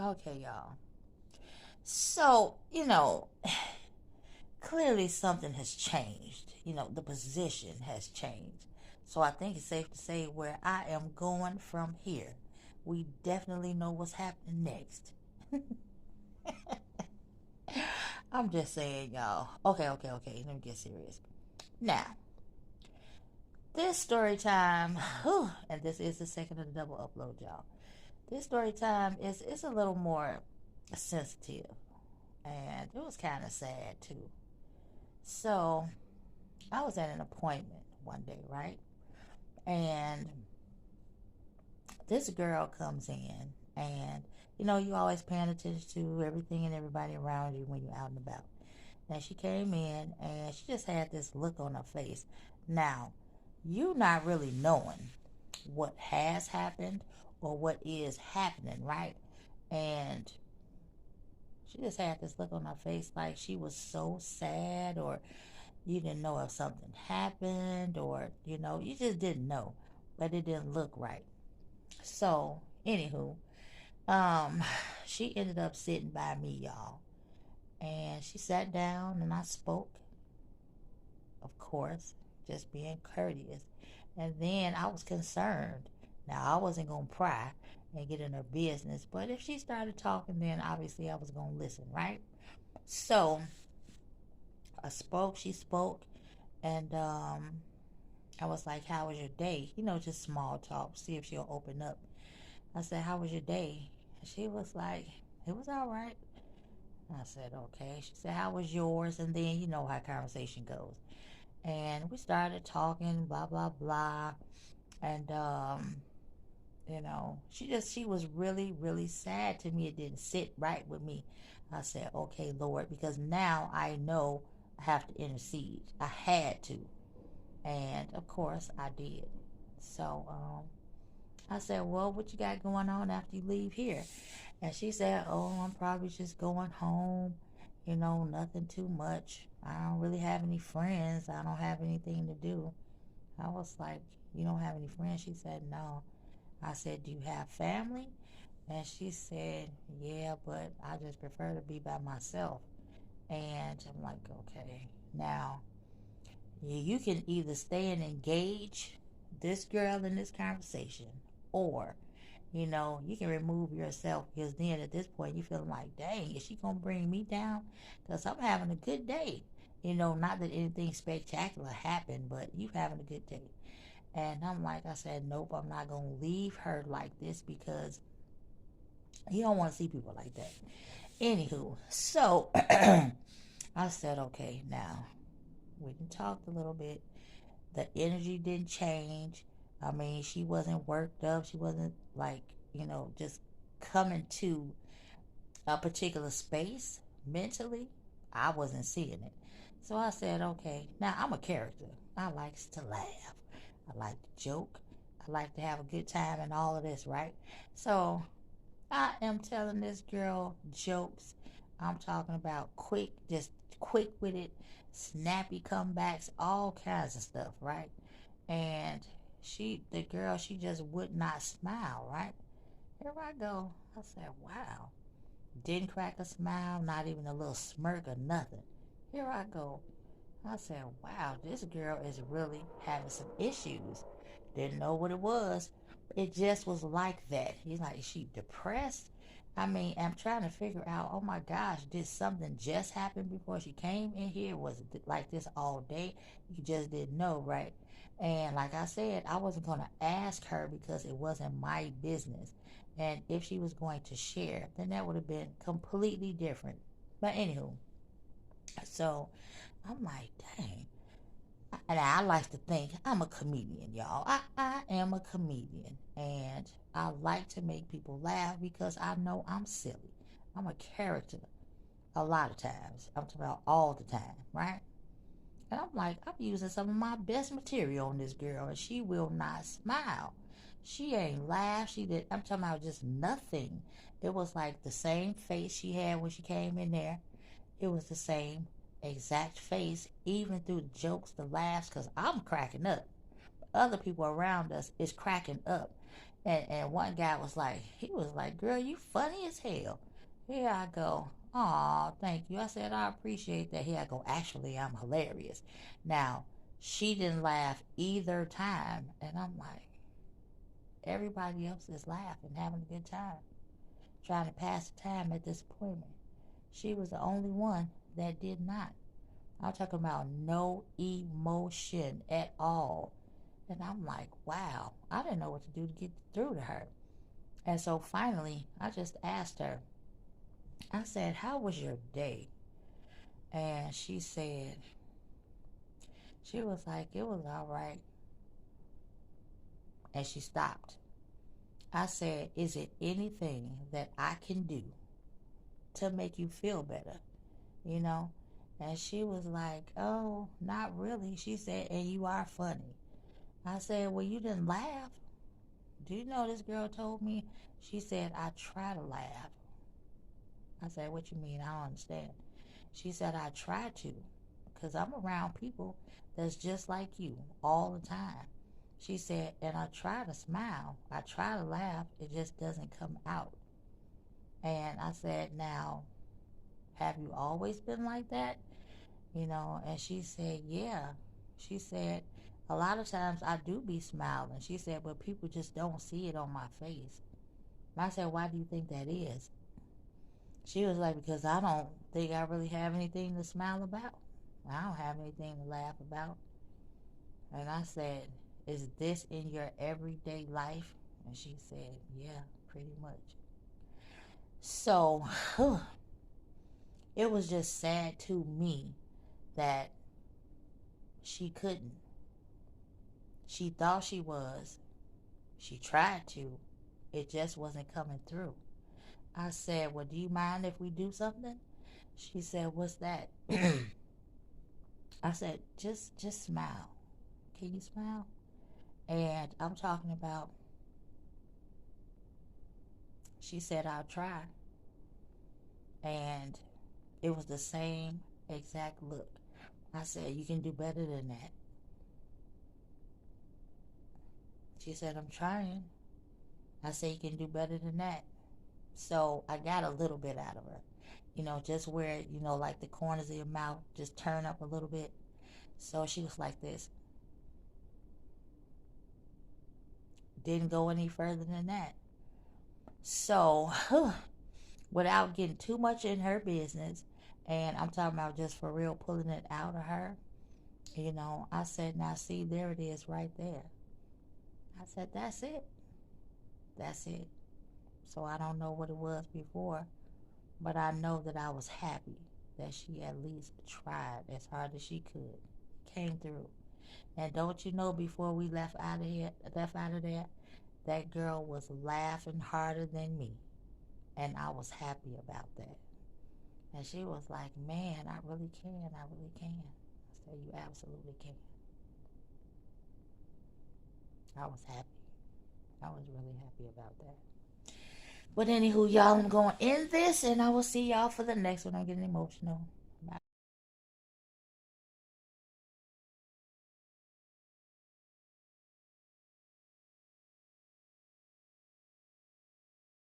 Okay, y'all. So, clearly something has changed. The position has changed. So I think it's safe to say where I am going from here. We definitely know what's happening next. I'm just saying, y'all. Okay, okay, okay. Let me get serious. Now, this story time, whew, and this is the second of the double upload, y'all. This story time is a little more sensitive, and it was kind of sad too. So I was at an appointment one day, right? And this girl comes in, and you always paying attention to everything and everybody around you when you're out and about. And she came in, and she just had this look on her face. Now, you not really knowing what has happened or what is happening, right? And she just had this look on her face like she was so sad, or you didn't know if something happened, or you just didn't know, but it didn't look right. So, anywho, um, she ended up sitting by me, y'all, and she sat down and I spoke, of course, just being courteous. And then I was concerned. Now, I wasn't going to pry and get in her business, but if she started talking, then obviously I was going to listen, right? So I spoke, she spoke, and I was like, "How was your day?" Just small talk, see if she'll open up. I said, "How was your day?" And she was like, "It was all right." I said, "Okay." She said, "How was yours?" And then you know how conversation goes. And we started talking, blah blah blah. And she was really, really sad to me. It didn't sit right with me. I said, "Okay, Lord," because now I know I have to intercede. I had to. And of course I did. So I said, "Well, what you got going on after you leave here?" And she said, "Oh, I'm probably just going home. Nothing too much. I don't really have any friends. I don't have anything to do." I was like, "You don't have any friends?" She said, "No." I said, "Do you have family?" And she said, "Yeah, but I just prefer to be by myself." And I'm like, "Okay." Now, you can either stay and engage this girl in this conversation, or you can remove yourself, because then at this point you feel like, dang, is she gonna bring me down? Because I'm having a good day. Not that anything spectacular happened, but you having a good day. And I'm like, I said, nope, I'm not gonna leave her like this, because you don't want to see people like that. Anywho, so I said, okay, now we can talk a little bit. The energy didn't change. I mean, she wasn't worked up. She wasn't like, just coming to a particular space mentally. I wasn't seeing it. So I said, okay, now I'm a character. I like to laugh. I like to joke. I like to have a good time and all of this, right? So I am telling this girl jokes. I'm talking about quick, just quick with it, snappy comebacks, all kinds of stuff, right? And the girl, she just would not smile, right? Here I go. I said, wow. Didn't crack a smile, not even a little smirk or nothing. Here I go. I said, wow, this girl is really having some issues. Didn't know what it was. It just was like that. He's like, is she depressed? I mean, I'm trying to figure out, oh my gosh, did something just happen before she came in here? Was it like this all day? You just didn't know, right? And like I said, I wasn't going to ask her because it wasn't my business. And if she was going to share, then that would have been completely different. But anywho, so I'm like, dang. And I like to think I'm a comedian, y'all. I am a comedian. And I like to make people laugh because I know I'm silly. I'm a character a lot of times. I'm talking about all the time, right? And I'm like, I'm using some of my best material on this girl, and she will not smile. She ain't laugh. She did. I'm talking about just nothing. It was like the same face she had when she came in there. It was the same exact face, even through the jokes, the laughs, because I'm cracking up. Other people around us is cracking up. And one guy was like, he was like, girl, you funny as hell. Here I go. Aw, thank you. I said, I appreciate that. Here I go. Actually, I'm hilarious. Now, she didn't laugh either time. And I'm like, everybody else is laughing, having a good time, trying to pass the time at this appointment. She was the only one that did not. I'm talking about no emotion at all. And I'm like, wow, I didn't know what to do to get through to her. And so finally, I just asked her, I said, how was your day? And she was like, it was all right. And she stopped. I said, is it anything that I can do to make you feel better? You know? And she was like, oh, not really. She said, and you are funny. I said, well, you didn't laugh. Do you know this girl told me? She said, I try to laugh. I said, what you mean? I don't understand. She said, I try to because I'm around people that's just like you all the time. She said, and I try to smile. I try to laugh. It just doesn't come out. And I said, now, have you always been like that? And she said, yeah. She said, a lot of times I do be smiling. She said, but people just don't see it on my face. And I said, why do you think that is? She was like, because I don't think I really have anything to smile about. I don't have anything to laugh about. And I said, is this in your everyday life? And she said, yeah, pretty much. So it was just sad to me that she couldn't. She thought she was. She tried to. It just wasn't coming through. I said, well, do you mind if we do something? She said, what's that? I said, just smile. Can you smile? And I'm talking about, she said, I'll try. And it was the same exact look. I said, you can do better than that. She said, I'm trying. I said, you can do better than that. So I got a little bit out of her. Just where, like the corners of your mouth just turn up a little bit. So she was like this. Didn't go any further than that. So, without getting too much in her business, and I'm talking about just for real pulling it out of her, I said, now see, there it is right there. I said, that's it. That's it. So I don't know what it was before, but I know that I was happy that she at least tried as hard as she could. Came through. And don't you know, before we left out of there, that girl was laughing harder than me. And I was happy about that. And she was like, man, I really can. I really can. I said, you absolutely can. I was happy. I was really happy about that. But anywho, y'all, I'm going to end this, and I will see y'all for the next one. I'm getting emotional.